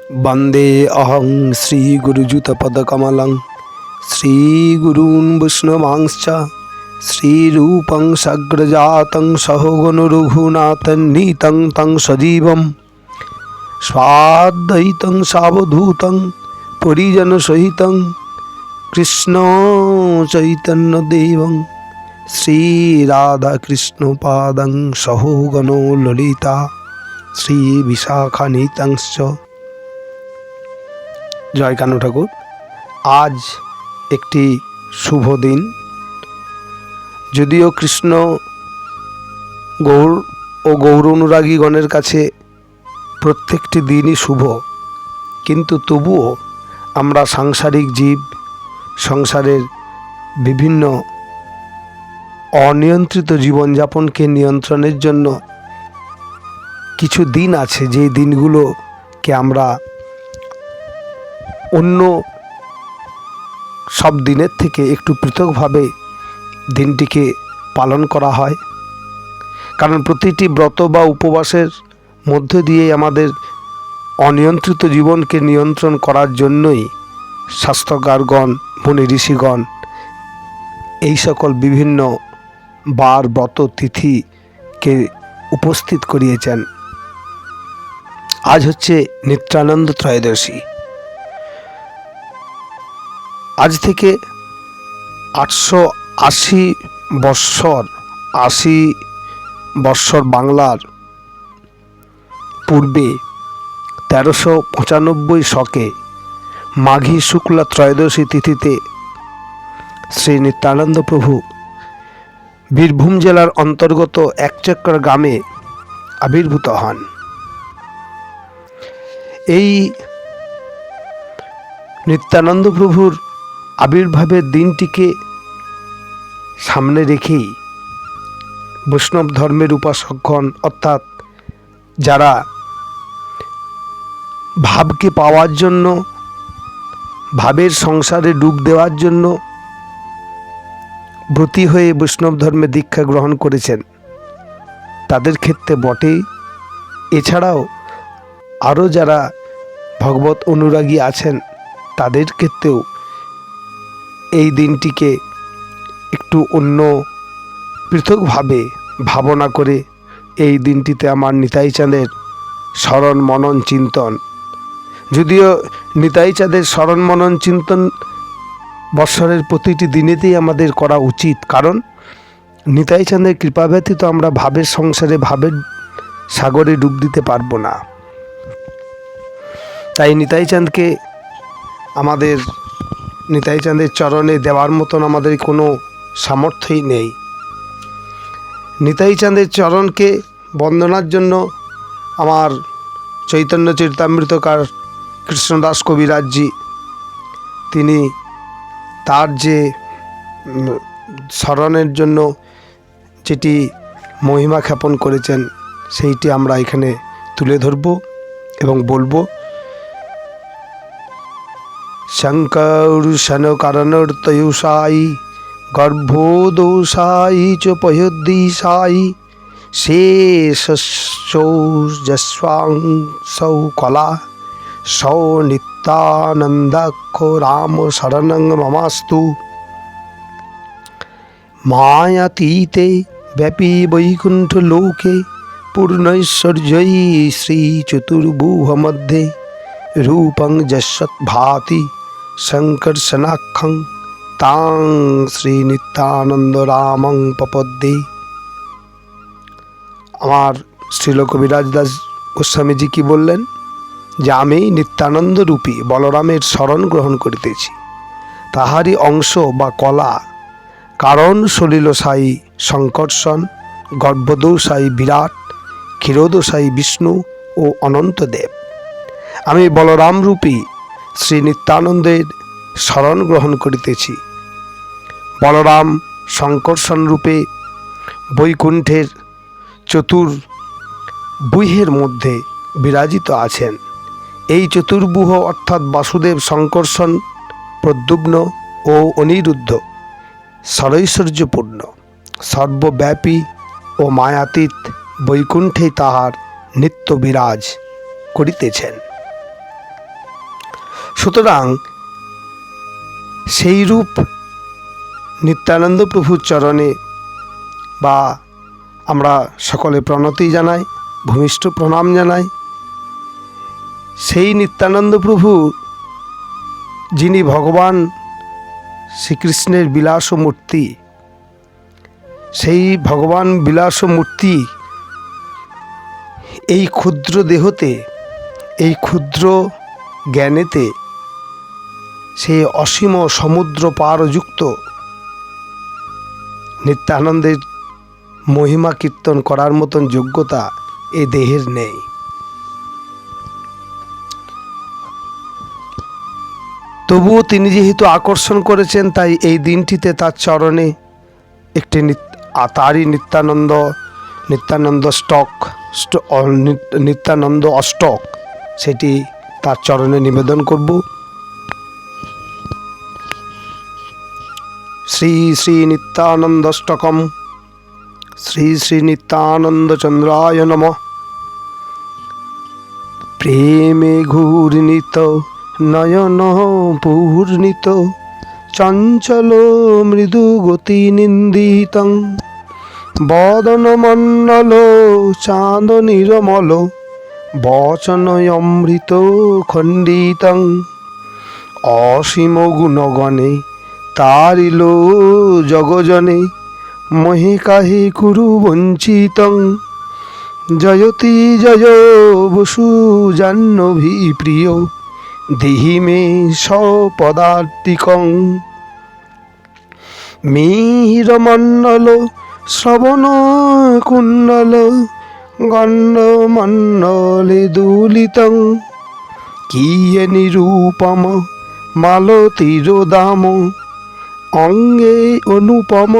वंदे अहं श्रीगुरुयुतपदकमलं श्रीगुरून् वैष्णवांश्च श्रीरूपं सग्रजातं सहोगणरघुनाथन्नीतं तं सजीवं स्वाद्वैतं सावधूतं परिजनसहितं कृष्ण चैतन्यदेवं श्रीराधाकृष्णपादं सहोगणो ललिता श्रीविशाखान्वितंश्च। জয় কানু ঠাকুর। আজ একটি শুভ দিন। যদিও কৃষ্ণ গৌর ও গৌর অনুরাগীগণের কাছে প্রত্যেকটি দিনই শুভ, কিন্তু তবুও আমরা সাংসারিক জীব, সংসারের বিভিন্ন অনিয়ন্ত্রিত জীবনযাপনকে নিয়ন্ত্রণের জন্য কিছু দিন আছে, যেই দিনগুলোকে আমরা অন্য সব দিনের থেকে একটু পৃথকভাবে দিনটিকে পালন করা হয়। কারণ প্রতিটি ব্রত বা উপবাসের মধ্য দিয়ে আমাদের অনিয়ন্ত্রিত জীবনকে নিয়ন্ত্রণ করার জন্যই শাস্ত্রকারগণ, মুনি ঋষিগণ এই সকল বিভিন্ন বার, ব্রত, তিথিকে উপস্থিত করিয়েছেন। আজ হচ্ছে নিত্যানন্দ ত্রয়োদশী। আজ থেকে 880 বৎসর বাংলার পূর্বে 1395 শকে মাঘী শুক্লা ত্রয়োদশী তিথিতে শ্রী নিত্যানন্দ প্রভু বীরভূম জেলার অন্তর্গত একচক্র গ্রামে আবির্ভূত হন। এই নিত্যানন্দ প্রভুর আবির্ভাবের দিনটিকে সামনে রেখেই বৈষ্ণব ধর্মের উপাসকগণ, অর্থাৎ যারা ভাবকে পাওয়ার জন্য, ভাবের সংসারে ডুব দেওয়ার জন্য ব্রতী হয়ে বৈষ্ণব ধর্মে দীক্ষা গ্রহণ করেছেন, তাদের ক্ষেত্রে বটেই, এছাড়াও আরও যারা ভগবত অনুরাগী আছেন তাদের ক্ষেত্রেও এই দিনটিকে একটু অন্য পৃথকভাবে ভাবনা করে এই দিনটিতে আমার নিতাই চাঁদের স্মরণ মনন চিন্তন, যদিও নিতাই চাঁদের স্মরণ মনন চিন্তন বৎসরের প্রতিটি দিনেতেই আমাদের করা উচিত, কারণ নিতাই চাঁদের কৃপা ব্যতীত আমরা ভাবের সংসারে, ভাবের সাগরে ডুব দিতে পারবো না। তাই নিতাই চাঁদকে আমাদের নিতাই চাঁদের চরণে দেওয়ার মতন আমাদের কোনো সামর্থ্যই নেই। নিতাই চাঁদের চরণকে বন্দনার জন্য আমার চৈতন্য চরিতামৃতকার কৃষ্ণদাস কবিরাজজি, তিনি তার যে স্মরণের জন্য যেটি মহিমা খ্যাপন করেছেন সেইটি আমরা এখানে তুলে ধরব এবং বলবো। শঙ্করুষণ কারণর্তয়ুষায়ী গর্ভোদোষায়ী চ পয়োদ্দিশায়ী শেষস্যৌজস্বাংসৌ কলা সৌ নিত্যানন্দাক্ষ রাম শরণং মমাস্তু। মায়াতীতে ব্যাপী বৈকুণ্ঠ লোকে পূর্ণৈশ্বর্যৈ শ্রী চতুর্ভুজ মধ্যে রূপং যশৎ ভাতি সংকর্ষণাক্ষং তাং শ্রী নিত্যানন্দ রামং প্রপদ্যে। আমার শ্রীল কবিরাজ দাস গোস্বামীজি কি বললেন, যে আমি নিত্যানন্দ রূপী বলরামের শরণ গ্রহণ করিতেছি, তাহারই অংশ বা কলা, কারণ সলিলসায়ী সংকর্ষণ, গর্ভদোষায়ী বিরাট, ক্ষীরোদশায়ী বিষ্ণু ও অনন্তদেব। আমি বলরাম রূপী শ্রী নিত্যানন্দের শরণ গ্রহণ করিতেছি। বলরাম সংকর্ষণ রূপে বৈকুণ্ঠের চতুর্ভুজের মধ্যে বিরাজিত আছেন। এই চতুর্ভুজ অর্থাৎ বাসুদেব, সংকর্ষণ, প্রদ্যুম্ন ও অনিরুদ্ধ সরৈশ্বর্যপূর্ণ, সর্বব্যাপী ও মায়াতীত বৈকুণ্ঠে তাহার নিত্য বিরাজ করিতেছেন। সুতরাং সেই রূপ নিত্যানন্দ প্রভুর চরণে বা আমরা সকলে প্রণতি জানাই, ভূমিষ্ঠ প্রণাম জানাই। সেই নিত্যানন্দ প্রভু যিনি ভগবান শ্রীকৃষ্ণের বিলাস মূর্তি, সেই ভগবান বিলাস মূর্তি এই ক্ষুদ্র দেহতে, এই ক্ষুদ্র জ্ঞানেতে সেই অসীম সমুদ্র পারযুক্ত নিত্যানন্দের মহিমা কীর্তন করার মতন যোগ্যতা এ দেহের নেই। তবুও তিনি যেহেতু আকর্ষণ করেছেন, তাই এই দিনটিতে তার চরণে একটি তারই নিত্যানন্দ নিত্যানন্দ অষ্টক সেটি তার চরণে নিবেদন করব। শ্রী শ্রী নিত্যানন্দষ্টকম। শ্রী শ্রী নিত্যানন্দ চন্দ্রায় নমঃ। প্রেমে ঘূর্ণিত নয়ন পূর্ণিত চঞ্চল মৃদু গতি নিন্দিতং বদন মন্ডল চাঁদ নিরমল বচন অমৃত খণ্ডিতং অসীম গুণগণে তারিল জগজনে মহে কাহে কুরু বঞ্চিতং জয়তি জয় বসু জাহ্নবী প্রিয় দেহি মে সপদার্তিকং মিহিরমণ্ডল শ্রবণ কুণ্ডল গণ্ডমণ্ডলে দূলিতং কিয়ে নিরূপম মালতিরোদাম অঙ্গে অনুপম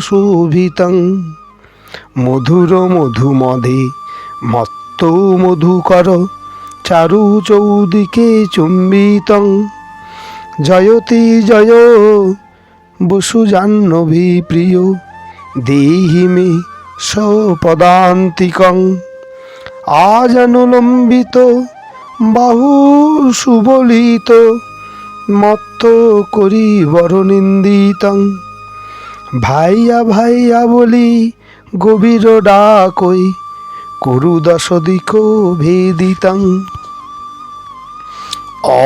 শোভিতং মধুর মধুমদে মত্ত মধুকর চারু চৌদিকে চুম্বিতং জয়তি জয় বসু জাহ্নবী প্রিয় দেহি মে সপদান্তিকং আজানুলম্বিত বাহু সুবলিত মত্ত করি বরনিন্দিতং ভাইয়া ভাইয়া বলি গভীর ডাকই করু দশদিক ভেদিতং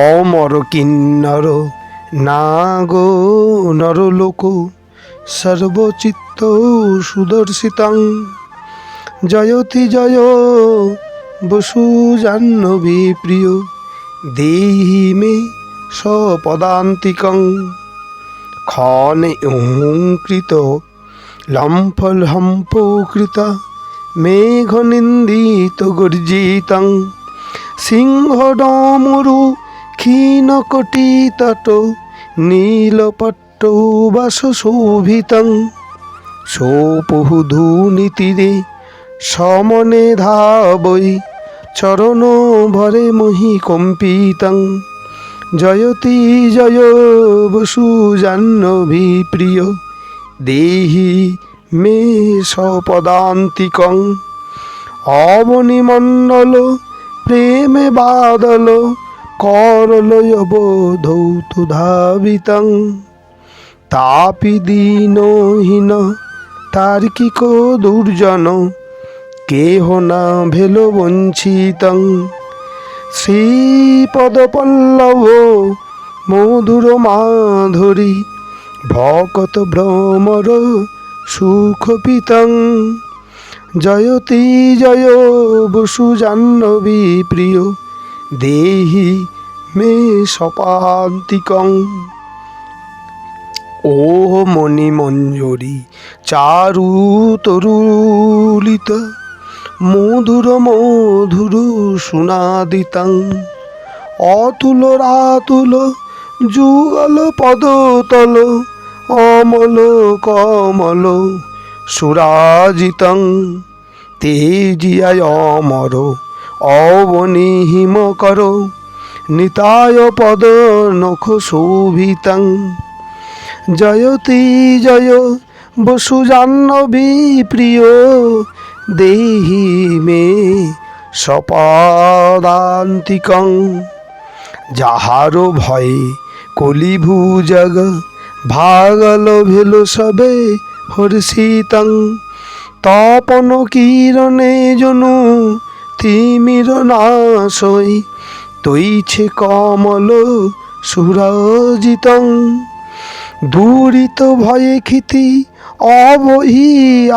অমর কিন্নর নাগ নরলোক সর্বচিত্ত সুদর্শিতং জয়তি জয় বসু জাহ্নবী প্রিয় দেহি মে সপদান্তিকং ক্ষণে ওঙ্কৃত লম্ফলম্ফকৃত মেঘ নিন্দিত গর্জিতং সিংহডমরু ক্ষীণকটি তট নীলপট্ট বাস শোভিতং সোপহুধূনিতীরে সমনে ধাবৈ চরণ ভরে মহি কম্পিতং জয়তি জয় বসু জাহ্নবী প্রিয় দেহি মে সপদান্তিকং অবনিমণ্ডল প্রেমে বাদল করলয়ব ধৌত ধাবিতং তাপি দীনহীন তার্কিক দুর্জন কেহ না ভেল বঞ্চিতং শ্রীপদপল্লব মধুর মাধুরী ভকত ভ্রমর সুখপিতং জয়তি জয় বসু জাহ্নবী প্রিয় দেহি মে সপান্তিকং ও মণিমঞ্জরি চারু তরুলিত মধুর মধুর সুনাদিতং অতুল রাতুল যুগল পদতল অমল কমল সুরাজিতং তেজিয়ায় অমর অবনিহিমকর নিতায় পদ নখ শোভিতং জয়তি জয় বসু জাহ্নবী প্রিয় দেহি মে সপদান্তিকং যাহারো ভয়ে কলিভূ জগ, ভাগল ভেল সবে হর্ষিতং। তপন কিরণে জনু তিমির নাশই, তৈছে কমল সুরজিতং। দূরিত ভয়ে ক্ষিতি অবহি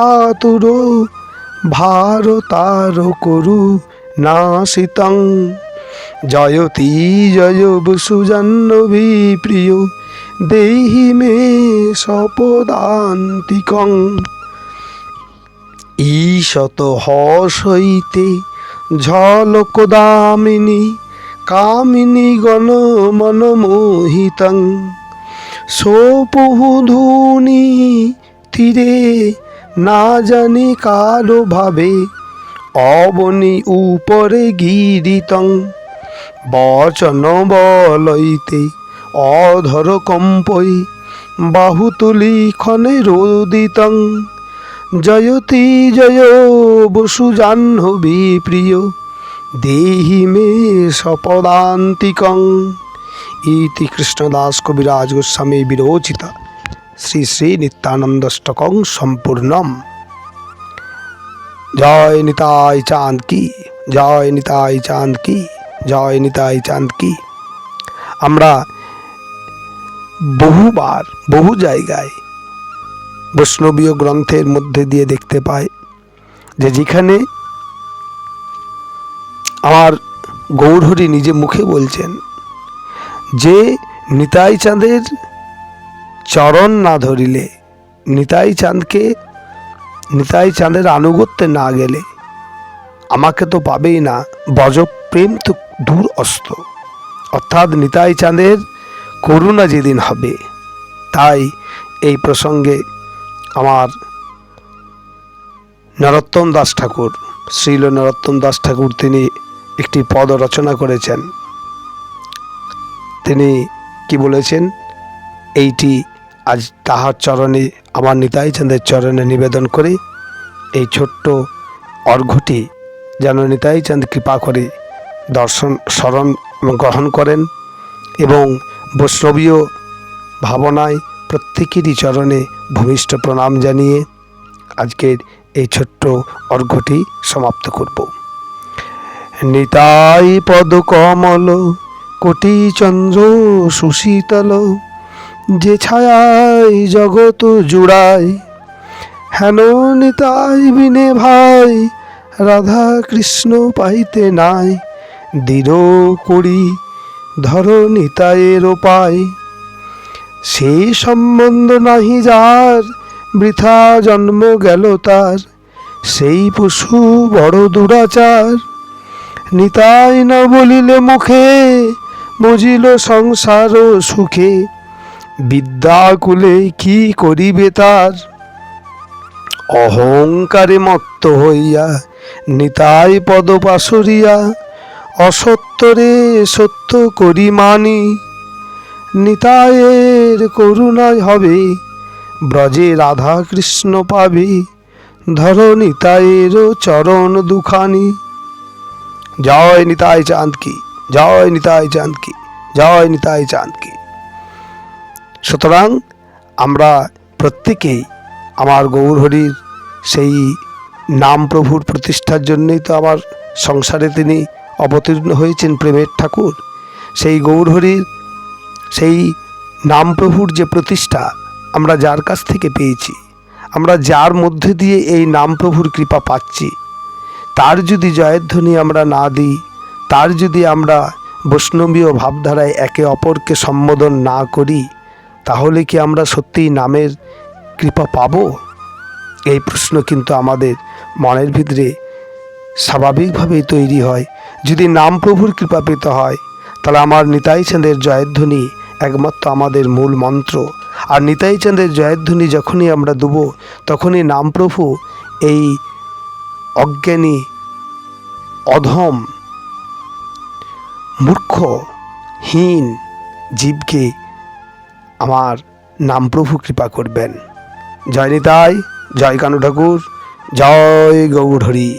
আতুর, ভারতার করু নাশিতং। জয়তি জয় বসুজাহ্নবী প্রিয়, দেহি মে সপদান্তিকং। ঈশত হসইতে ঝলকদামিনী, কামিনী গণ মনমোহিতং। সোপহু ধুনি তীরে না জানি কারো ভাবে, অবনী উপরে গিরিতং। বচন বলইতে অধর কম্পই, বাহু তুলি ক্ষণে রোদিতং। জয়তি জয় বসুজাহ্নবী প্রিয়, দেহি মে সপদান্তিকং। ইতি কৃষ্ণদাস কবিরাজ গোস্বামী বিরচিত শ্রী শ্রী নিত্যানন্দষ্টকং সম্পূর্ণম। জয় নিতাই চাঁদ কি, জয় নিতাই চাঁদ কি, জয় নিতাই চাঁদ কি। আমরা বহুবার বহু জায়গায় বৈষ্ণবীয় গ্রন্থের মধ্যে দিয়ে দেখতে পাই যে যেখানে আমার গৌরহরি নিজে মুখে বলছেন যে নিতাই চাঁদের চরণ না ধরিলে, নিতাই চাঁদের আনুগত্যে না গেলে আমাকে তো পাবেই না, বজ প্রেম তো দূর অস্ত। অর্থাৎ নিতাই চাঁদের করুণা যেদিন হবে। তাই এই প্রসঙ্গে আমার নরোত্তম দাস ঠাকুর, শ্রীল নরোত্তম দাস ঠাকুর, তিনি একটি পদ রচনা করেছেন। তিনি কি বলেছেন, এইটি আজ তাহার চরণে, আমার নিতাই চাঁদের চরণে নিবেদন করে এই ছোট্ট অর্ঘ্যটি যেন নিতাই চাঁদ কৃপা করে দর্শন স্মরণ গ্রহণ করেন এবং বৈষ্ণবীয় ভাবনায় প্রত্যেকেরই চরণে ভূমিষ্ঠ প্রণাম জানিয়ে আজকের এই ছোট্ট অর্ঘ্যটি সমাপ্ত করব। নিতাই পদ কমল কোটি চন্দ্র সুশীতল, যে ছায়ায় জগৎ জুড়ায়, হেন নিতাই বিনে ভাই রাধা কৃষ্ণ পাইতে নাই। দৃঢ় করি ধর নিতায়ের পায়, সে সম্বন্ধ নাহি যার, বৃথা জন্ম গেল তার, সেই পশু বড় দুরাচার। নিতাই না বলিলে মুখে, বুঝিল সংসার সুখে, বিদ্যাকুলে কি করিবে তার। অহংকারে মত্ত হইয়া নিতাই পদ পাশরিয়া, অসত্যরে সত্য করি মানি। নিতায়ের করুণায় হবে, ব্রজে রাধা কৃষ্ণ পাবে, ধর নিতায়ের চরণ দুখানি। জয় নিতাই চাঁদ কি, জয় নিতাই চাঁদ কি, জয় নিতাই চাঁদ কি। সুতরাং আমরা প্রত্যেকেই আমার গৌরহরির সেই নাম প্রভুর প্রতিষ্ঠার জন্যই তো আমার সংসারে তিনি অবতীর্ণ হয়েছেন, প্রেমের ঠাকুর। সেই গৌরহরির সেই নাম প্রভুর যে প্রতিষ্ঠা আমরা যার কাছ থেকে পেয়েছি, আমরা যার মধ্যে দিয়ে এই নাম প্রভুর কৃপা পাচ্ছি, তার যদি জয়ধ্বনি আমরা না দিই, তার যদি আমরা বৈষ্ণবীয় ভাবধারায় একে অপরকে সম্বোধন না করি, তাহলে কি আমরা সত্যিই নামের কৃপা পাব? এই প্রশ্ন কিন্তু আমাদের মনের ভিতরে স্বাভাবিকভাবেই তৈরি হয়। যদি নাম প্রভুর কৃপা পেতে হয়, তাহলে আমার নিতাই চাঁদের জয়ধ্বনি একমাত্র আমাদের মূল মন্ত্র। আর নিতাই চাঁদের জয়ধ্বনি যখনই আমরা দেব, তখনই নাম প্রভু এই অজ্ঞানী, অধম, মূর্খহীন জীবকে আমার নাম প্রভু কৃপা করবেন। জয় নিতাই, জয় কানু ঠাকুর, জয় গৌরহরি।